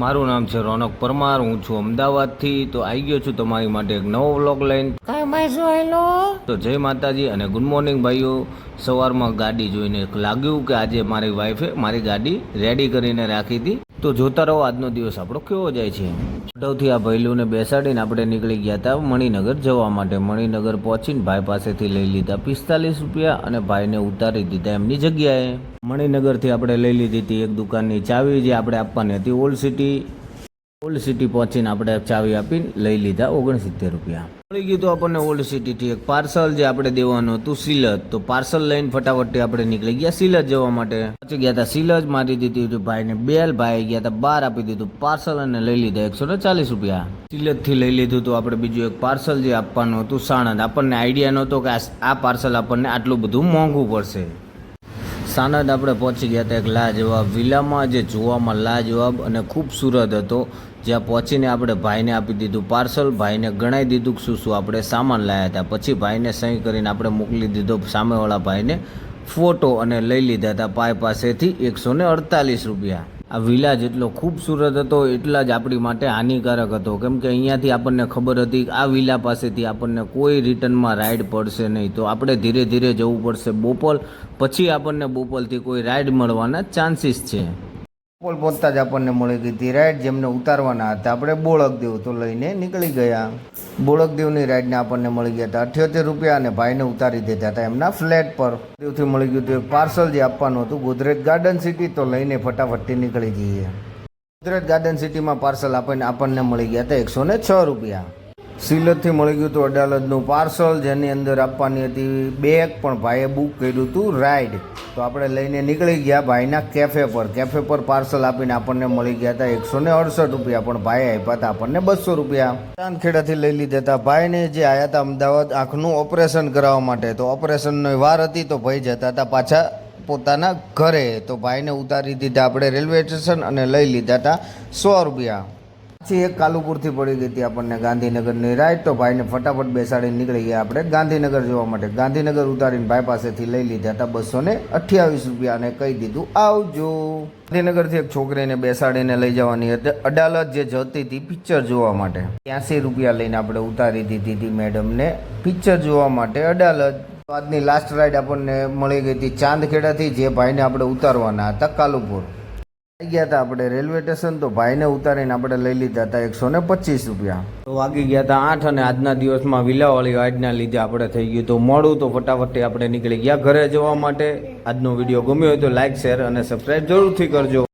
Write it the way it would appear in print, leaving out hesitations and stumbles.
મારું નામ છે રોનક પરમાર, હું છું અમદાવાદથી. તો આવી ગયો છું તમારી માટે એક નવો વ્લોગ લઈને. તો જય માતાજી અને ગુડ મોર્નિંગ ભાઈઓ. સવારમાં ગાડી જોઈને લાગ્યું કે આજે મારી વાઈફે મારી ગાડી રેડી કરીને રાખી હતી. તો જોતા રહો આજનો દિવસ આપણો કેવો જાય છે. ઓઢવથી આ ભૈલુને બેસાડીને આપણે નીકળી ગયા હતા મણિનગર જવા માટે. મણિનગર પહોંચીને ભાઈ પાસેથી લઈ લીધા 45 રૂપિયા અને ભાઈને ઉતારી દીધા એમની જગ્યાએ. મણિનગરથી આપણે લઈ લીધી હતી એક દુકાનની ચાવી જે આપણે આપવાની હતી ઓલ્ડ સિટી પહોંચીને આપણે ચાવી આપીને લઈ લીધા 69 રૂપિયા. મળી ગયું તો આપણને ઓલ્ડ સિટીથી એક પાર્સલ જે આપણે દેવાનું હતું સિલજ. તો પાર્સલ લઈને ફટાફટ આપણે નીકળી ગયા સિલજ જવા માટે. પહોંચી ગયા હતા સિલજ, મારી દીધી હતી ભાઈને બેલ. ભાઈ ગયા હતા બહાર, આપી દીધું પાર્સલ અને લઈ લીધા 140 રૂપિયા. સિલજથી લઈ લીધું તો આપણે બીજું એક પાર્સલ જે આપવાનું હતું સાણંદ. આપણને આઈડિયા નહોતો કે આ પાર્સલ આપણને આટલું બધું મોંઘું પડશે. સાણંદ આપણે પહોંચી ગયા હતા એક લાજવાબ વિલામાં જે જોવામાં લાજવાબ અને ખૂબસૂરત હતો. જ્યાં પહોંચીને આપણે ભાઈને આપી દીધું પાર્સલ. ભાઈને ગણાવી દીધું કે શું આપણે સામાન લાવ્યા હતા. પછી ભાઈને સહી કરીને આપણે મોકલી દીધો સામેવાળા ભાઈને ફોટો અને લઈ લીધા હતા ભાઈ પાસેથી 148 રૂપિયા. આ વિલા જેટલો ખૂબસૂરત હતો એટલા જ આપણી માટે હાનિકારક હતો, કેમ કે અહીંયાથી આપણને ખબર હતી કે આ વિલા પાસેથી આપણને કોઈ રિટર્નમાં રાઈડ પડશે નહીં. તો આપણે ધીરે ધીરે જવું પડશે બોપલ, પછી આપણને બોપલથી કોઈ રાઈડ મળવાના ચાન્સીસ છે. બોપલ પહોંચતા જ આપણને મળી ગઈ હતી રાઈડ, જેમને ઉતારવાના હતા આપણે બોળકદેવ. તો લઈને નીકળી ગયા. બોળકદેવની રાઈડને આપણને મળી ગયા હતા 78 રૂપિયા અને ભાઈને ઉતારી દેતા હતા એમના ફ્લેટ પર. દેવથી મળી ગયું હતું એક પાર્સલ જે આપવાનું હતું ગોદરેજ ગાર્ડન સિટી. તો લઈને ફટાફટથી નીકળી જઈએ. ગોદરેજ ગાર્ડન સિટીમાં પાર્સલ આપણને મળી ગયા હતા 106 રૂપિયા. સિલજથી મળી ગયું હતું અડાલજનું પાર્સલ, જેની અંદર આપવાની હતી બેગ, પણ ભાઈએ બુક કર્યું હતું રાઈડ. તો આપણે લઈને નીકળી ગયા ભાઈના કેફે પર પાર્સલ આપીને આપણને મળી ગયા હતા 168 રૂપિયા, પણ ભાઈ આપ્યા હતા આપણને 200 રૂપિયા. ચાંદખેડાથી લઈ લીધા હતા ભાઈને જે આવ્યા હતા અમદાવાદ આંખનું ઓપરેશન કરાવવા માટે. તો ઓપરેશનની વાર હતી તો ભાઈ જતા હતા પાછા પોતાના ઘરે. તો ભાઈને ઉતારી દીધા આપણે રેલવે સ્ટેશન અને લઈ લીધા હતા 100 રૂપિયા. પછી એક કાલુપુરથી પડી ગઈ હતી આપણને ગાંધીનગરની રાઈડ. તો ભાઈને ફટાફટ બેસાડીને નીકળી ગયા આપણે ગાંધીનગર જવા માટે. ગાંધીનગર ઉતારીને ભાઈ પાસેથી લઈ લીધા હતા 228 રૂપિયા અને કહી દીધું આવજો. ગાંધીનગરથી એક છોકરીને બેસાડીને લઈ જવાની હતી અડાલજ જે જતી હતી પિક્ચર જોવા માટે. 80 રૂપિયા લઈને આપણે ઉતારી દીધી હતી મેડમને પિક્ચર જોવા માટે અડાલજ. આજની લાસ્ટ રાઈડ આપણને મળી ગઈ હતી ચાંદખેડાથી, જે ભાઈને આપણે ઉતારવાના હતા કાલુપુર. આવી ગયા હતા આપણે રેલવે સ્ટેશન. તો ભાઈને ઉતારીને આપણે લઈ લીધા હતા 125 રૂપિયા. તો વાગી ગયા હતા 8 અને આજના દિવસમાં વિલાવાળી રાઈડના લીધે આપણે થઈ ગયું તો મોડું. તો ફટાફટ આપણે નીકળી ગયા ઘરે જવા માટે. આજનો વિડીયો ગમ્યો હોય તો લાઈક, શેર અને સબસ્ક્રાઈબ જરૂરથી કરજો.